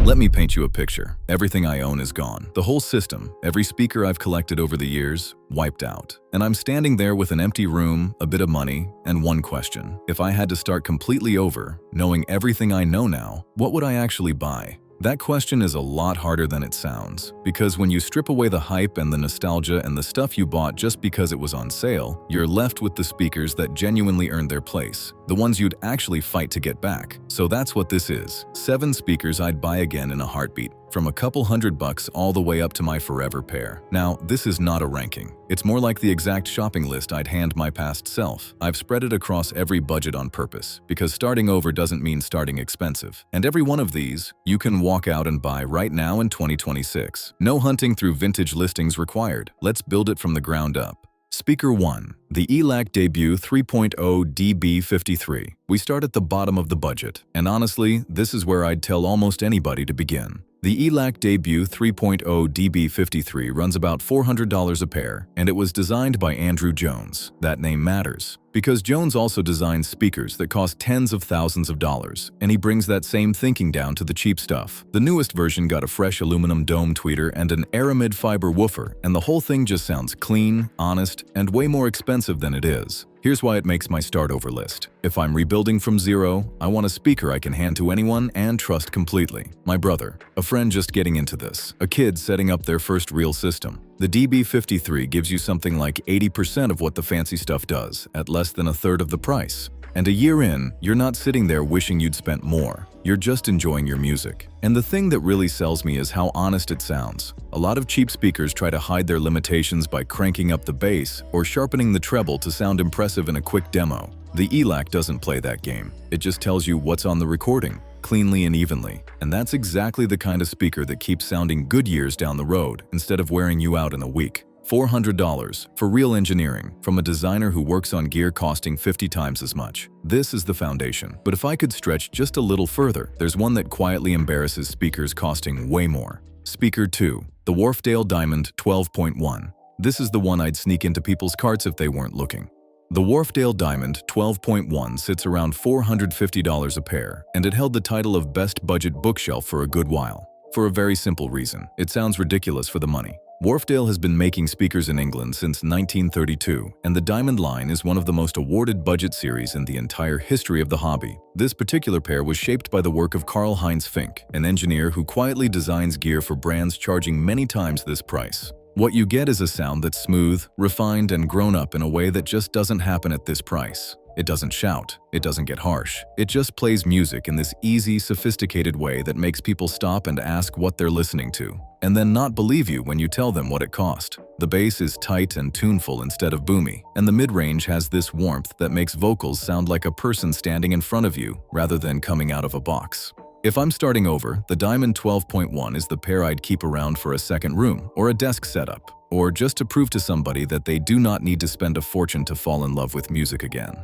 Let me paint you a picture. Everything I own is gone. The whole system, every speaker I've collected over the years, wiped out. And I'm standing there with an empty room, a bit of money, and one question. If I had to start completely over, knowing everything I know now, what would I actually buy? That question is a lot harder than it sounds, because when you strip away the hype and the nostalgia and the stuff you bought just because it was on sale, you're left with the speakers that genuinely earned their place, the ones you'd actually fight to get back. So that's what this is. 7 speakers I'd buy again in a heartbeat, from a couple $100 all the way up to my forever pair. Now, this is not a ranking. It's more like the exact shopping list I'd hand my past self. I've spread it across every budget on purpose, because starting over doesn't mean starting expensive. And every one of these, you can walk out and buy right now in 2026. No hunting through vintage listings required. Let's build it from the ground up. Speaker 1. The ELAC Debut 3.0 DB53. We start at the bottom of the budget, and honestly, this is where I'd tell almost anybody to begin. The ELAC Debut 3.0 DB53 runs about $400 a pair, and it was designed by Andrew Jones. That name matters, because Jones also designs speakers that cost tens of thousands of dollars, and he brings that same thinking down to the cheap stuff. The newest version got a fresh aluminum dome tweeter and an aramid fiber woofer, and the whole thing just sounds clean, honest, and way more expensive than it is. Here's why it makes my start over list. If I'm rebuilding from zero, I want a speaker I can hand to anyone and trust completely. My brother, a friend just getting into this, a kid setting up their first real system. The DB53 gives you something like 80% of what the fancy stuff does, at less than a third of the price. And a year in, you're not sitting there wishing you'd spent more. You're just enjoying your music. And the thing that really sells me is how honest it sounds. A lot of cheap speakers try to hide their limitations by cranking up the bass or sharpening the treble to sound impressive in a quick demo. The ELAC doesn't play that game. It just tells you what's on the recording, cleanly and evenly. And that's exactly the kind of speaker that keeps sounding good years down the road instead of wearing you out in a week. $400 for real engineering from a designer who works on gear costing 50 times as much. This is the foundation. But if I could stretch just a little further, there's one that quietly embarrasses speakers costing way more. Speaker 2. The Wharfedale Diamond 12.1. This is the one I'd sneak into people's carts if they weren't looking. The Wharfedale Diamond 12.1 sits around $450 a pair, and it held the title of Best Budget Bookshelf for a good while. For a very simple reason. It sounds ridiculous for the money. Wharfedale has been making speakers in England since 1932, and the Diamond line is one of the most awarded budget series in the entire history of the hobby. This particular pair was shaped by the work of Karl-Heinz Fink, an engineer who quietly designs gear for brands charging many times this price. What you get is a sound that's smooth, refined, and grown up in a way that just doesn't happen at this price. It doesn't shout, it doesn't get harsh. It just plays music in this easy, sophisticated way that makes people stop and ask what they're listening to, and then not believe you when you tell them what it cost. The bass is tight and tuneful instead of boomy, and the mid-range has this warmth that makes vocals sound like a person standing in front of you rather than coming out of a box. If I'm starting over, the Diamond 12.1 is the pair I'd keep around for a second room or a desk setup, or just to prove to somebody that they do not need to spend a fortune to fall in love with music again.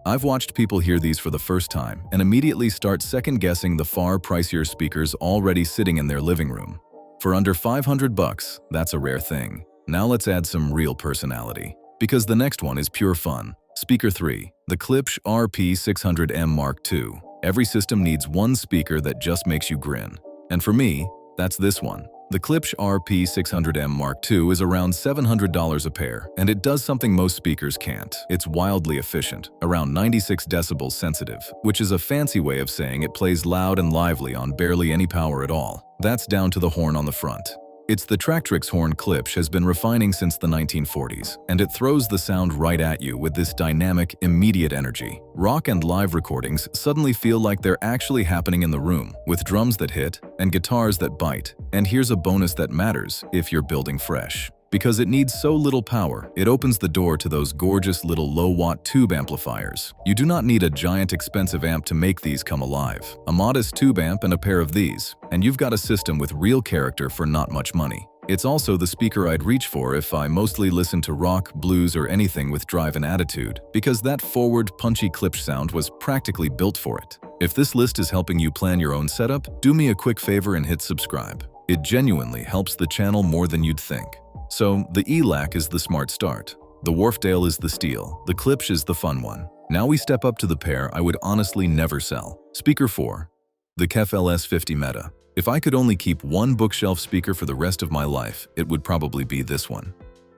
I've watched people hear these for the first time and immediately start second-guessing the far pricier speakers already sitting in their living room. For under $500, that's a rare thing. Now let's add some real personality, because the next one is pure fun. Speaker 3. The Klipsch RP-600M II. Every system needs one speaker that just makes you grin. And for me, that's this one. The Klipsch RP-600M II is around $700 a pair, and it does something most speakers can't. It's wildly efficient, around 96 decibels sensitive, which is a fancy way of saying it plays loud and lively on barely any power at all. That's down to the horn on the front. It's the Tractrix horn Klipsch has been refining since the 1940s, and it throws the sound right at you with this dynamic, immediate energy. Rock and live recordings suddenly feel like they're actually happening in the room, with drums that hit and guitars that bite. And here's a bonus that matters if you're building fresh. Because it needs so little power, it opens the door to those gorgeous little low-watt tube amplifiers. You do not need a giant expensive amp to make these come alive. A modest tube amp and a pair of these, and you've got a system with real character for not much money. It's also the speaker I'd reach for if I mostly listen to rock, blues, or anything with drive and attitude, because that forward, punchy Klipsch sound was practically built for it. If this list is helping you plan your own setup, do me a quick favor and hit subscribe. It genuinely helps the channel more than you'd think. So, the ELAC is the smart start. The Wharfedale is the steal. The Klipsch is the fun one. Now we step up to the pair I would honestly never sell. Speaker 4. The KEF LS50 Meta. If I could only keep one bookshelf speaker for the rest of my life, it would probably be this one.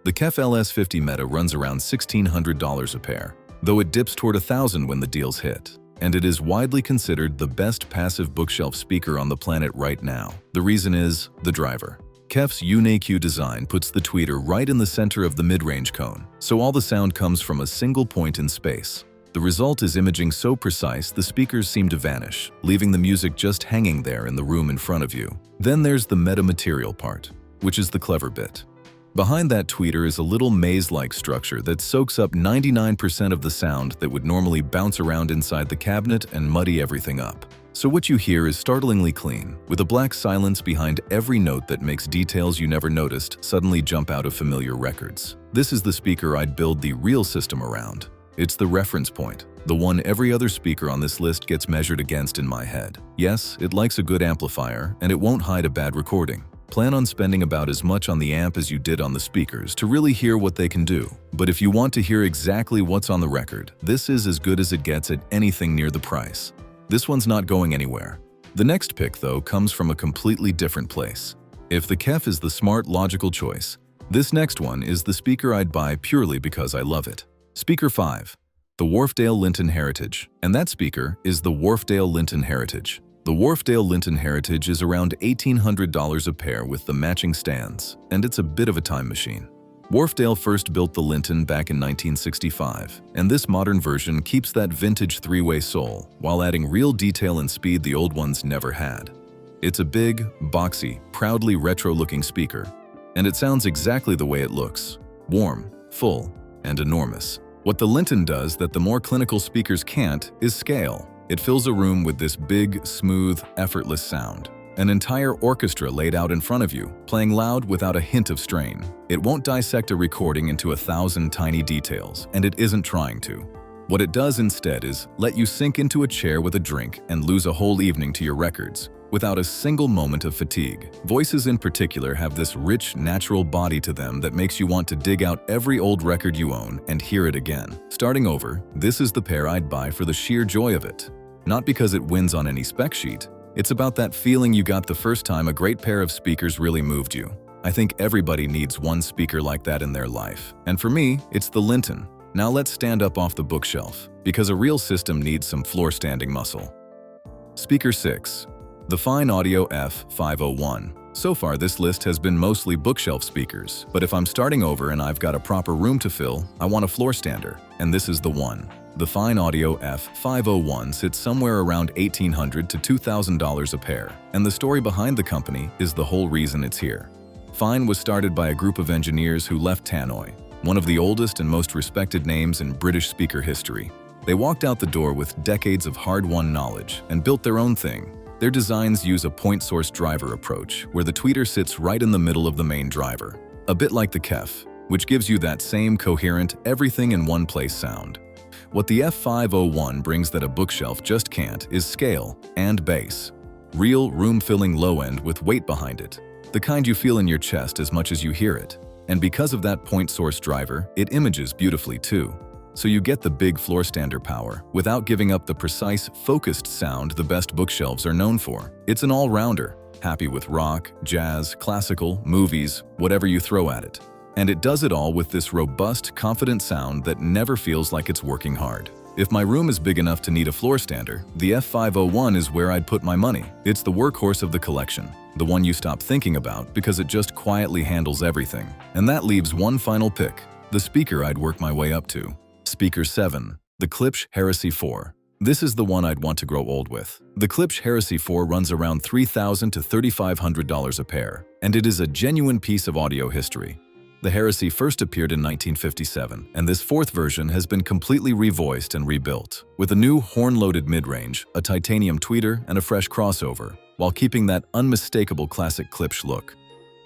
The KEF LS50 Meta runs around $1,600 a pair, though it dips toward $1,000 when the deals hit. And it is widely considered the best passive bookshelf speaker on the planet right now. The reason is the driver. KEF's ELAC design puts the tweeter right in the center of the mid-range cone, so all the sound comes from a single point in space. The result is imaging so precise the speakers seem to vanish, leaving the music just hanging there in the room in front of you. Then there's the metamaterial part, which is the clever bit. Behind that tweeter is a little maze-like structure that soaks up 99% of the sound that would normally bounce around inside the cabinet and muddy everything up. So what you hear is startlingly clean, with a black silence behind every note that makes details you never noticed suddenly jump out of familiar records. This is the speaker I'd build the real system around. It's the reference point, the one every other speaker on this list gets measured against in my head. Yes, it likes a good amplifier, and it won't hide a bad recording. Plan on spending about as much on the amp as you did on the speakers to really hear what they can do. But if you want to hear exactly what's on the record, this is as good as it gets at anything near the price. This one's not going anywhere. The next pick, though, comes from a completely different place. If the KEF is the smart, logical choice, this next one is the speaker I'd buy purely because I love it. Speaker 5. The Wharfedale Linton Heritage. And that speaker is the Wharfedale Linton Heritage. The Wharfedale Linton Heritage is around $1,800 a pair with the matching stands, and it's a bit of a time machine. Wharfedale first built the Linton back in 1965, and this modern version keeps that vintage three-way soul while adding real detail and speed the old ones never had. It's a big, boxy, proudly retro-looking speaker, and it sounds exactly the way it looks: warm, full, and enormous. What the Linton does that the more clinical speakers can't is scale. It fills a room with this big, smooth, effortless sound. An entire orchestra laid out in front of you, playing loud without a hint of strain. It won't dissect a recording into 1,000 tiny details, and it isn't trying to. What it does instead is let you sink into a chair with a drink and lose a whole evening to your records, without a single moment of fatigue. Voices in particular have this rich, natural body to them that makes you want to dig out every old record you own and hear it again. Starting over, this is the pair I'd buy for the sheer joy of it. Not because it wins on any spec sheet. It's about that feeling you got the first time a great pair of speakers really moved you. I think everybody needs one speaker like that in their life. And for me, it's the Linton. Now let's stand up off the bookshelf, because a real system needs some floor-standing muscle. Speaker 6. The Fyne Audio F501. So far, this list has been mostly bookshelf speakers, but if I'm starting over and I've got a proper room to fill, I want a floor stander, and this is the one. The Fyne Audio F501 sits somewhere around $1,800 to $2,000 a pair, and the story behind the company is the whole reason it's here. Fyne was started by a group of engineers who left Tannoy, one of the oldest and most respected names in British speaker history. They walked out the door with decades of hard-won knowledge and built their own thing. Their designs use a point source driver approach, where the tweeter sits right in the middle of the main driver, a bit like the KEF, which gives you that same coherent, everything-in-one-place sound. What the F501 brings that a bookshelf just can't is scale and bass. Real, room-filling low-end with weight behind it, the kind you feel in your chest as much as you hear it. And because of that point source driver, it images beautifully too. So you get the big floor stander power without giving up the precise, focused sound the best bookshelves are known for. It's an all-rounder, happy with rock, jazz, classical, movies, whatever you throw at it. And it does it all with this robust, confident sound that never feels like it's working hard. If my room is big enough to need a floor stander, the F501 is where I'd put my money. It's the workhorse of the collection, the one you stop thinking about because it just quietly handles everything. And that leaves one final pick, the speaker I'd work my way up to. Speaker 7. The Klipsch Heresy IV. This is the one I'd want to grow old with. The Klipsch Heresy IV runs around $3,000 to $3,500 a pair, and it is a genuine piece of audio history. The Heresy first appeared in 1957, and this fourth version has been completely revoiced and rebuilt, with a new horn-loaded mid-range, a titanium tweeter, and a fresh crossover, while keeping that unmistakable classic Klipsch look.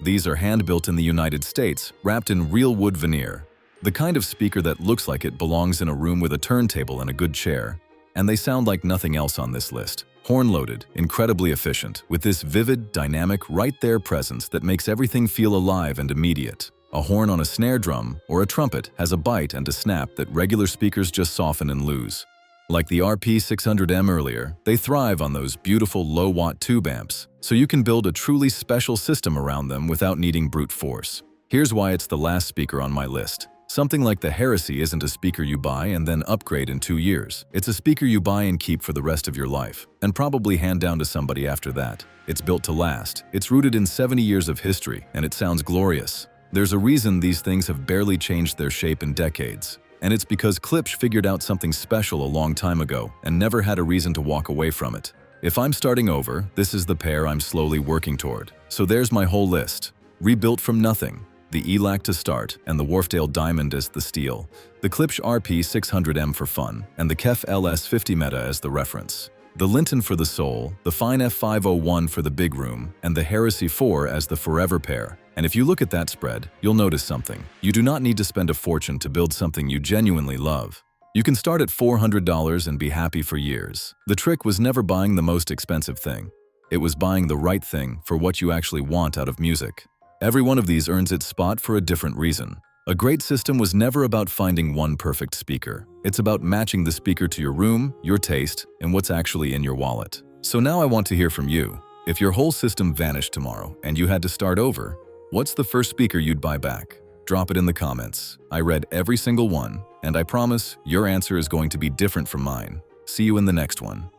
These are hand-built in the United States, wrapped in real wood veneer, the kind of speaker that looks like it belongs in a room with a turntable and a good chair. And they sound like nothing else on this list. Horn-loaded, incredibly efficient, with this vivid, dynamic, right-there presence that makes everything feel alive and immediate. A horn on a snare drum or a trumpet has a bite and a snap that regular speakers just soften and lose. Like the RP-600M earlier, they thrive on those beautiful low-watt tube amps, so you can build a truly special system around them without needing brute force. Here's why it's the last speaker on my list. Something like the Heresy isn't a speaker you buy and then upgrade in 2 years. It's a speaker you buy and keep for the rest of your life, and probably hand down to somebody after that. It's built to last. It's rooted in 70 years of history, and it sounds glorious. There's a reason these things have barely changed their shape in decades. And it's because Klipsch figured out something special a long time ago and never had a reason to walk away from it. If I'm starting over, this is the pair I'm slowly working toward. So there's my whole list. Rebuilt from nothing. The ELAC to start, and the Wharfedale Diamond as the steel, the Klipsch RP-600M for fun, and the KEF LS50 Meta as the reference. The Linton for the soul, the Fyne F501 for the big room, and the Heresy IV as the forever pair. And if you look at that spread, you'll notice something. You do not need to spend a fortune to build something you genuinely love. You can start at $400 and be happy for years. The trick was never buying the most expensive thing. It was buying the right thing for what you actually want out of music. Every one of these earns its spot for a different reason. A great system was never about finding one perfect speaker. It's about matching the speaker to your room, your taste, and what's actually in your wallet. So now I want to hear from you. If your whole system vanished tomorrow and you had to start over, what's the first speaker you'd buy back? Drop it in the comments. I read every single one, and I promise your answer is going to be different from mine. See you in the next one.